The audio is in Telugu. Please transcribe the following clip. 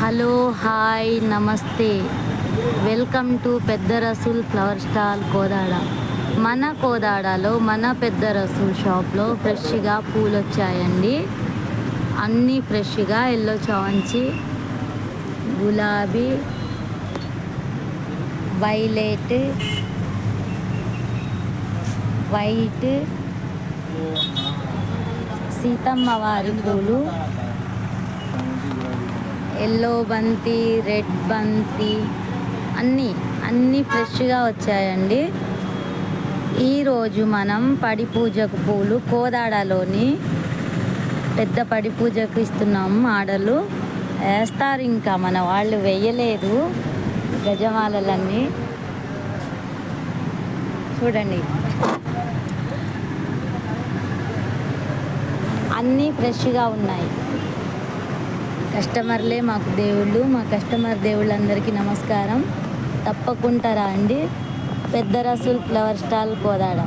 హలో హాయ్ నమస్తే, వెల్కమ్ టు పెద్ద రసూల్ ఫ్లవర్ స్టాల్ కోదాడ. మన కోదాడలో మన పెద్ద రసూల్ షాప్లో ఫ్రెష్గా పూలు వచ్చాయండి. అన్నీ ఫ్రెష్గా ఎల్లో చామంతి, గులాబీ, వైలెట్, వైట్, సీతమ్మ వారి పూలు, ఎల్లో బంతి, రెడ్ బంతి, అన్నీ ఫ్రెష్గా వచ్చాయండి. ఈరోజు మనం పడి పూజకు పూలు కోదాడలోని పెద్ద పడి పూజకు ఇస్తున్నాము. ఆర్డర్లు వేస్తారు, ఇంకా మన వాళ్ళు వేయలేదు. గజమాలలన్నీ చూడండి, అన్నీ ఫ్రెష్గా ఉన్నాయి. కస్టమర్లే మాకు దేవుళ్ళు. మా కస్టమర్ దేవుళ్ళందరికీ నమస్కారం. తప్పకుండా రండి, పెద్ద రసూల్ ఫ్లవర్ స్టాల్ కోదాడ.